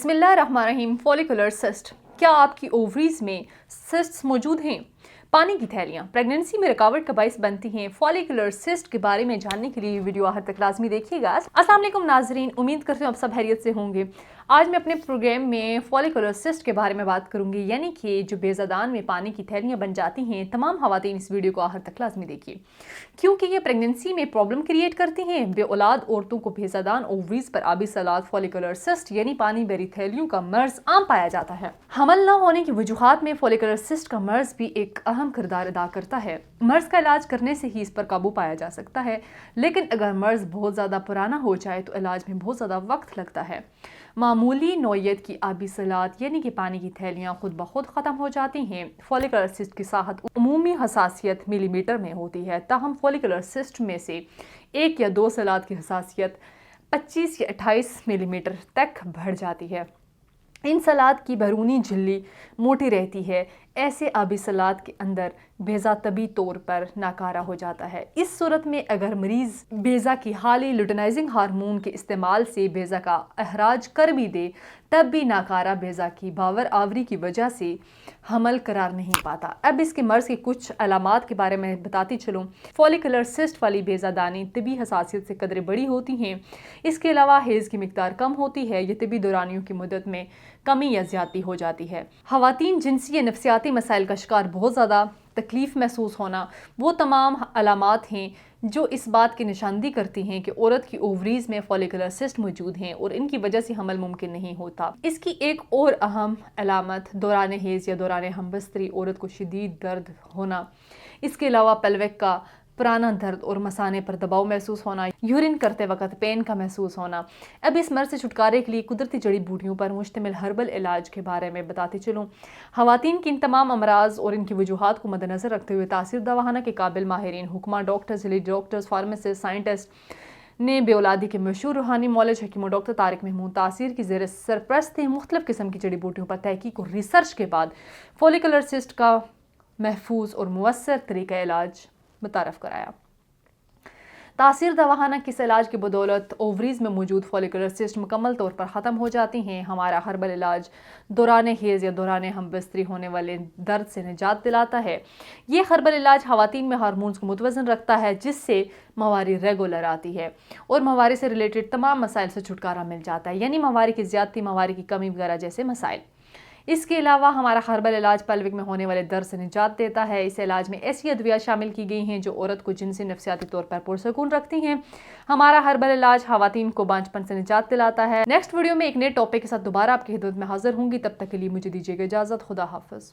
बिस्मिल्लाहिर्रहमानिर्रहीम। Follicular cyst, क्या आपकी ओवरीज में सिस्ट्स मौजूद हैं? पानी की थैलियाँ प्रेगनेंसी में रुकावट का बाइस बनती हैं। फॉलिकुलर सिस्ट के बारे में जानने के लिए वीडियो आखिर तक लाजमी देखिएगा। अस्सलाम वालेकुम नाजरीन, उम्मीद करती हूँ आप सब खैरियत से होंगे। आज मैं अपने प्रोग्राम में फॉलिकुलर सिस्ट के बारे में बात करूंगी, यानी कि जो बेज़ादान में पानी की थैलियाँ बन जाती हैं। तमाम ख़वातीन इस वीडियो को आखिर तक लाजमी देखिए, क्योंकि ये प्रेगनेंसी में प्रॉब्लम क्रिएट करती हैं। बेऔलाद औरतों को बेज़ादान ओवरीज पर आबी सलात फॉलिकुलर सिस्ट यानी पानी भरी थैलियों का मर्ज आम पाया जाता है। हमल न होने की वजूहात में फॉलिकुलर सिस्ट का मर्ज भी एक अहम किरदार अदा करता है। मर्ज का इलाज करने से ही इस पर काबू पाया जा सकता है, लेकिन अगर मर्ज बहुत ज़्यादा पुराना हो जाए तो इलाज में बहुत ज़्यादा वक्त लगता है। मामूली नौयत की आबी सलात यानी कि पानी की थैलियाँ खुद ब खुद ख़त्म हो जाती हैं। फॉलिकुलर सिस्ट की साहत उमूमी हसासियत मिलीमीटर में होती है, ताहम फॉलिकुलर सिस्ट में से 1 या 2 सलात की हसासियत 25 या 28 मिलीमीटर तक बढ़ जाती है। इन सलाद की बैरूनी झिल्ली मोटी रहती है। ऐसे आबी सलाद के अंदर बेज़ा तबी तौर पर नाकारा हो जाता है। इस सूरत में अगर मरीज़ बेज़ा की हाली लुटेनाइजिंग हार्मोन के इस्तेमाल से बेज़ा का अखराज कर भी दे, तब भी नाकारा बेज़ा की बावर आवरी की वजह से हमल करार नहीं पाता। अब इसके मर्ज़ की कुछ अलामात के बारे में बताती चलूँ। फॉलिकुलर सिस्ट वाली बेज़ादानी तबी हसासियत से कदरे बड़ी होती हैं। इसके अलावा हेज़ की मिकदार कम होती है। ये तबी दौरानियों की मुद्दत में कमी या ज़्यादती हो जाती है। ख़वातीन जिनसी या नफ्सियाती मसाइल का शिकार बहुत ज़्यादा तकलीफ़ महसूस होना, वो तमाम अलामात हैं जो इस बात की निशानदी करती हैं कि औरत की ओवरीज में फॉलिकुलर सिस्ट मौजूद हैं और इनकी वजह से हमल मुमकिन नहीं होता। इसकी एक और अहम अलामत दौरान हेज़ या दौरान हमबस्तरी औरत को शदीद दर्द होना, इसके अलावा पेल्विक का पुराना दर्द और मसाने पर दबाव महसूस होना, यूरिन करते वक्त पेन का महसूस होना। अब इस मर्ज से छुटकारे के लिए कुदरती जड़ी बूटियों पर मुश्तमिल हर्बल इलाज के बारे में बताती चलूँ। ख़वातीन की इन तमाम अमराज और इनकी वजूहात को मद्देनज़र रखते हुए तासीर दवाखाना के काबिल माहिरीन हुक्मा, doctors, lead doctors, pharmacist, scientist ने बेऔलादी के मशहूर रूहानी मौलज हकीम डॉक्टर तारिक महमूद तासीर की ज़ेर सरपरस्ती मुख्तलिफ़ किस्म की जड़ी बूटियों पर तहकीक और रिसर्च के बाद फॉलिकुलर सिस्ट का महफूज और मुअस्सर तरीका इलाज मुतारफ़ कराया। तासीर दवाखाना किस इलाज की बदौलत ओवरीज में मौजूद फॉलिकुलर सिस्ट मुकम्मल तौर पर ख़त्म हो जाती हैं। हमारा हर्बल इलाज दौरान हेज़ या दौरान हमबस्तरी होने वाले दर्द से निजात दिलाता है। ये हर्बल इलाज ख़वातीन में हार्मोन्स को मुतवज़न रखता है, जिससे मवारी रेगुलर आती है और मवारी से रिलेटेड तमाम मसाइल से छुटकारा मिल जाता है, यानी मवारी की ज़्यादती, मवारी की कमी वगैरह जैसे मसाइल। इसके अलावा हमारा हर्बल इलाज पेल्विक में होने वाले दर्द से निजात देता है। इस इलाज में ऐसी अद्वियात शामिल की गई हैं जो औरत को जिनसी नफ्सियाती तौर पर पुरसकून रखती हैं। हमारा हर्बल इलाज ख़वातीन को बांझपन से निजात दिलाता है। नेक्स्ट वीडियो में एक नए टॉपिक के साथ दोबारा आपकी खिदमत में हाजिर होंगी। तब तक के लिए मुझे दीजिएगा इजाज़त। खुदा हाफ़िज़।